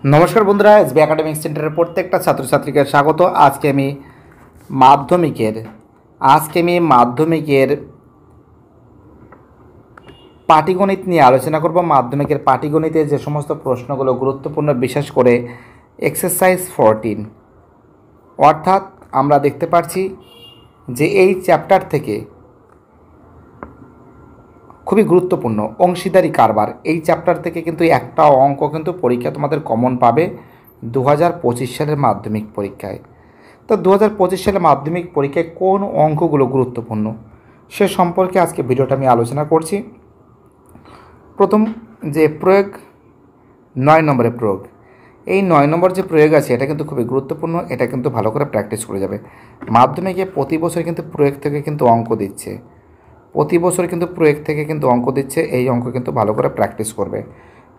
নমস্কার বন্ধুরা, SB academic সেন্টারের প্রত্যেকটা ছাত্রছাত্রীকে স্বাগত। আজকে আমি মাধ্যমিকের পাটিগণিত নিয়ে আলোচনা করব। মাধ্যমিকের পাটিগণিতের যে সমস্ত প্রশ্নগুলো গুরুত্বপূর্ণ, বিশেষ করে এক্সারসাইজ 14, অর্থাৎ আমরা দেখতে পাচ্ছি যে এই চ্যাপ্টার থেকে খুবই গুরুত্বপূর্ণ অংশীদারি কারবার। এই চ্যাপ্টার থেকে কিন্তু একটা অঙ্ক কিন্তু পরীক্ষা তোমাদের কমন পাবে 2025 সালের মাধ্যমিক পরীক্ষায়। তো 2025 সালের মাধ্যমিক পরীক্ষায় কোন অঙ্কগুলো গুরুত্বপূর্ণ সে সম্পর্কে আজকে ভিডিওটা আমি আলোচনা করছি। প্রথম যে প্রয়োগ, 9 নম্বরের প্রয়োগ, এই 9 নম্বর যে প্রয়োগ আছে এটা কিন্তু খুবই গুরুত্বপূর্ণ। এটা কিন্তু ভালো করে প্র্যাকটিস করে যাবে। মাধ্যমিকে প্রতি বছর কিন্তু প্রয়োগ থেকে কিন্তু অঙ্ক দিচ্ছে, এই অঙ্ক কিন্তু ভালো করে প্র্যাকটিস করবে।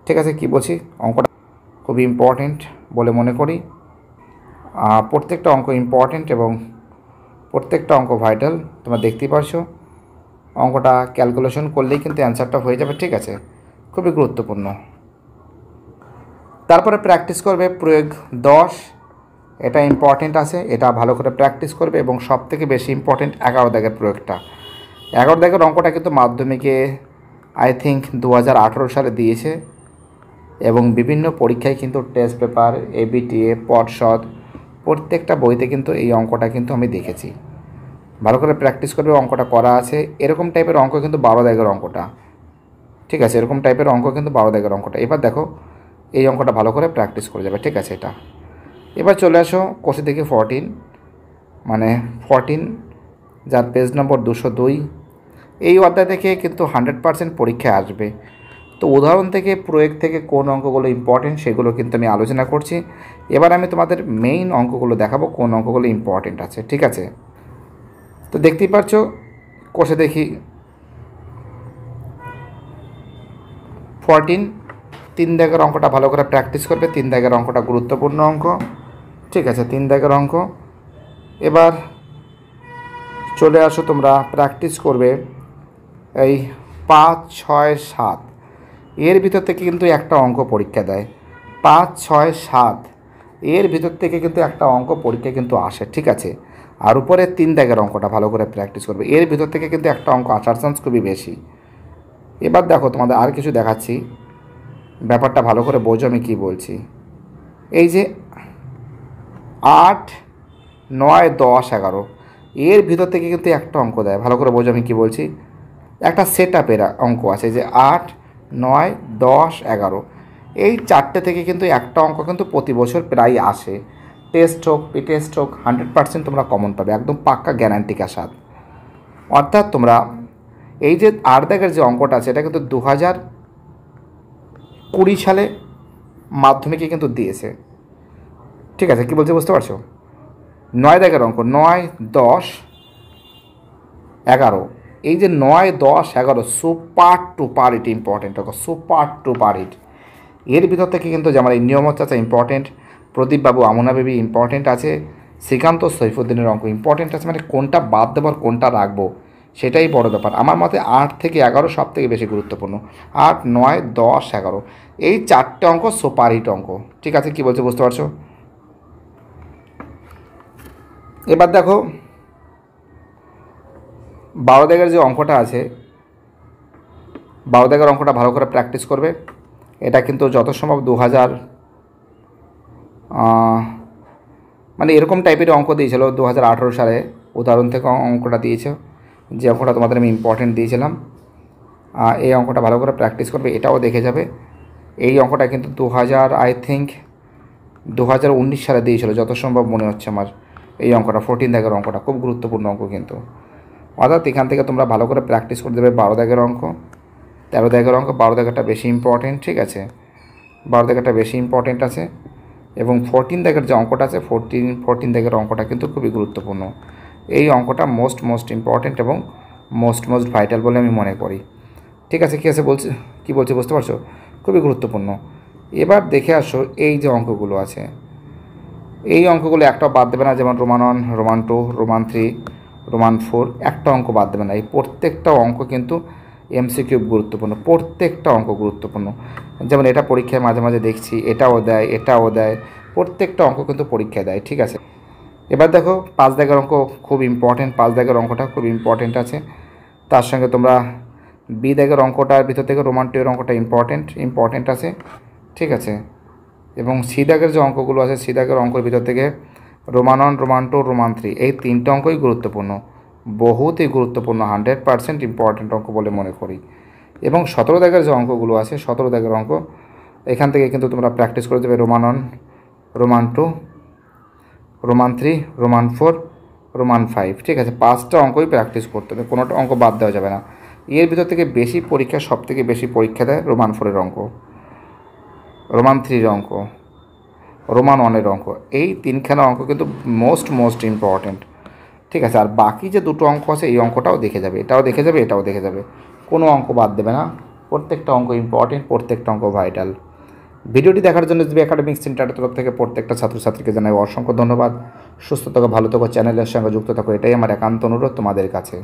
ঠিক আছে, কি বলছি, অঙ্কটা খুবই ইম্পর্টেন্ট বলে মনে করি। প্রত্যেকটা অঙ্ক ইম্পর্টেন্ট এবং প্রত্যেকটা অঙ্ক ভাইটাল। তোমরা দেখতেই পারছো অঙ্কটা ক্যালকুলেশন করলেই কিন্তু অ্যান্সারটা হয়ে যাবে। ঠিক আছে, খুবই গুরুত্বপূর্ণ। তারপরে প্র্যাকটিস করবে প্রয়োগ 10, এটা ইম্পর্টেন্ট আছে, এটা ভালো করে প্র্যাকটিস করবে। এবং সবথেকে বেশি ইম্পর্টেন্ট 11 দাগের প্রয়োগটা। 11 দাগের অঙ্কটা কিন্তু মাধ্যমিকে আই থিঙ্ক 2018 সালে দিয়েছে এবং বিভিন্ন পরীক্ষায় কিন্তু টেস্ট পেপার, এবিটিএ, পর্ষদ, প্রত্যেকটা বইতে কিন্তু এই অঙ্কটা কিন্তু আমি দেখেছি। ভালো করে প্র্যাকটিস করবে, অঙ্কটা করা আছে। এরকম টাইপের অঙ্ক কিন্তু 12 দাগের অঙ্কটা। ঠিক আছে, এরকম টাইপের অঙ্ক কিন্তু 12 দাগের অঙ্কটা। এবার দেখো এই অঙ্কটা ভালো করে প্র্যাকটিস করে যাবে। ঠিক আছে, এটা এবার চলে আসো কোষে থেকে 14, মানে 14 যার পেজ নম্বর 202। এই অধ্যায় থেকে কিন্তু 100% পরীক্ষায় আসবে। তো উদাহরণ থেকে, প্রয়োগ থেকে কোন অঙ্কগুলো ইম্পর্টেন্ট সেগুলো কিন্তু আমি আলোচনা করছি। এবার আমি তোমাদের মেইন অঙ্কগুলো দেখাবো, কোন অঙ্কগুলো ইম্পর্টেন্ট আছে। ঠিক আছে, তো দেখতেই পাচ্ছ কোষে দেখি 14, 3 দাগের অঙ্কটা ভালো করে প্র্যাকটিস করবে। 3 দাগের অঙ্কটা গুরুত্বপূর্ণ অঙ্ক। ঠিক আছে, 3 দাগের অঙ্ক। এবার চলে আসো, তোমরা প্র্যাকটিস করবে এই 5, 6, 7 এর ভিতর থেকে কিন্তু একটা অঙ্ক পরীক্ষা দেয়। 5, 6, 7 এর ভিতর থেকে কিন্তু একটা অঙ্ক পরীক্ষা কিন্তু আসে। ঠিক আছে, আর উপরে 3 দাগের অঙ্কটা ভালো করে প্র্যাকটিস করবে। এর ভিতর থেকে কিন্তু একটা অঙ্ক আসার চান্স খুবই বেশি। এবার দেখো তোমাদের আর কিছু দেখাচ্ছি, ব্যাপারটা ভালো করে বোঝো আমি কী বলছি। এই যে 8, 9, 10, 11 এর ভিতর থেকে কিন্তু একটা অঙ্ক দেয়। ভালো করে বোঝো আমি কী বলছি। একটা সেট আপের অঙ্ক আছে যে 8, 9, 10, 11 এই 4টে থেকে কিন্তু একটা অঙ্ক কিন্তু প্রতি বছর প্রায় আসে। টেস্ট হোক, টেস্ট হোক, 100% তোমরা কমন পাবে, একদম পাক্কা গ্যারান্টিকা স্বাদ। অর্থাৎ তোমরা এই যে 8 দাগের যে অঙ্কটা আছে এটা কিন্তু 2020 সালে মাধ্যমিকে কিন্তু দিয়েছে। ঠিক আছে, কী বলছে বুঝতে পারছো। 9 দাগের অঙ্ক 9, 10, 11, এই যে 9, 10, 11 সুপার টুপার ইট ইম্পর্টেন্ট অঙ্ক, সুপার টুপার ইট। এর ভিতর থেকে কিন্তু যেমন এই নিয়মত চাচা ইম্পর্টেন্ট, প্রদীপবাবু, আমনা বেবি ইম্পর্টেন্ট আছে, শ্রীকান্ত সৈফুদ্দিনের অঙ্ক ইম্পর্টেন্ট আছে। মানে কোনটা বাদ দেবো আর কোনটা রাখবো সেটাই বড় ব্যাপার। আমার মতে 8 থেকে 11 সব থেকে বেশি গুরুত্বপূর্ণ। 8, 9, 10, 11 এই 4টে অঙ্ক সুপার হিট অঙ্ক। ঠিক আছে, কী বলছে বুঝতে পারছো। এবার দেখো 12 দাগের যে অঙ্কটা আছে, 12 দাগের অঙ্কটা ভালো করে প্র্যাকটিস করবে। এটা কিন্তু যত সম্ভব 2000 মানে এরকম টাইপের অঙ্ক দিয়েছিল 2018 সালে। উদাহরণ থেকে অঙ্কটা দিয়েছে, যে অঙ্কটা তোমাদের আমি ইম্পর্টেন্ট দিয়েছিলাম। এই অঙ্কটা ভালো করে প্র্যাকটিস করবে, এটাও দেখে যাবে। এই অঙ্কটা কিন্তু 2019 সালে দিয়েছিল যত সম্ভব মনে হচ্ছে আমার। এই অঙ্কটা 14 দাগের অঙ্কটা খুব গুরুত্বপূর্ণ অঙ্ক কিন্তু। অর্থাৎ এখান থেকে তোমরা ভালো করে প্র্যাকটিস করে দেবে। 12 দাগের অঙ্ক, 13 দাগের অঙ্ক, 12 দাগেরটা বেশি ইম্পর্টেন্ট। ঠিক আছে, 12 দাগেরটা বেশি ইম্পর্টেন্ট আছে। এবং 14 দাগের যে অঙ্কটা আছে, 14 দাগের অঙ্কটা কিন্তু খুবই গুরুত্বপূর্ণ। এই অঙ্কটা মোস্ট ইম্পর্টেন্ট এবং মোস্ট ভাইটাল বলে আমি মনে করি। ঠিক আছে, কী আছে বলছে, কী বলছে বুঝতে পারছো, খুবই গুরুত্বপূর্ণ। এবার দেখে আসো এই যে অঙ্কগুলো আছে, এই অঙ্কগুলো একটাও বাদ দেবে না। যেমন রোমান 1, রোমান 2, রোমান 3, রোমান 4 একটা অঙ্ক বাদ দেবে না। এই প্রত্যেকটা অঙ্ক কিন্তু এমসিকিউ গুরুত্বপূর্ণ, প্রত্যেকটা অঙ্ক গুরুত্বপূর্ণ। যেমন এটা পরীক্ষায় মাঝে মাঝে দেখছি, এটাও দেয়, প্রত্যেকটা অঙ্ক কিন্তু পরীক্ষায় দেয়। ঠিক আছে, এবার দেখো 5 দাগের অঙ্ক খুব ইম্পর্টেন্ট, 5 দাগের অঙ্কটা খুব ইম্পর্টেন্ট আছে। তার সঙ্গে তোমরা বি দাগের অঙ্কটার ভিতর থেকে রোমান 2 এর অঙ্কটা ইম্পর্টেন্ট আছে। ঠিক আছে, এবং সি দাগের যে অঙ্কগুলো আছে, সি দাগের অঙ্কের ভিতর থেকে রোমান 1, রোমান 2, রোমান 3 এই 3টে অঙ্কই গুরুত্বপূর্ণ, বহুতই গুরুত্বপূর্ণ, 100% ইম্পর্টেন্ট অঙ্ক বলে মনে করি। এবং 17 দাগের যে অঙ্কগুলো আছে, 17 দাগের অঙ্ক এখান থেকে কিন্তু তোমরা প্র্যাকটিস করে দেবে Roman 1, Roman 2, Roman 3, Roman 4, Roman 5। ঠিক আছে, 5টা অঙ্কই প্র্যাকটিস করতে হবে, কোনোটা অঙ্ক বাদ দেওয়া যাবে না। এর ভিতর থেকে বেশি পরীক্ষা, সব থেকে বেশি পরীক্ষা দেয় রোমান 4-এর অঙ্ক, রোমান 3-এর অঙ্ক, রোমান 1-এর অঙ্ক। এই 3খানা অঙ্ক কিন্তু মোস্ট ইম্পর্ট্যান্ট। ঠিক আছে, আর বাকি যে দুটো অঙ্ক আছে এই অঙ্কটাও দেখে যাবে, এটাও দেখে যাবে, কোনো অঙ্ক বাদ দেবে না, প্রত্যেকটা অঙ্ক ইম্পর্টেন্ট, প্রত্যেকটা অঙ্ক ভাইটাল। ভিডিওটি দেখার জন্য এসবি একাডেমিক সেন্টারের তরফ থেকে প্রত্যেকটা ছাত্রছাত্রীকে জানাই অসংখ্য ধন্যবাদ। সুস্থ থাকো, ভালো থাকো, চ্যানেলের সঙ্গে যুক্ত থাকো, এটাই আমার একান্ত অনুরোধ তোমাদের কাছে।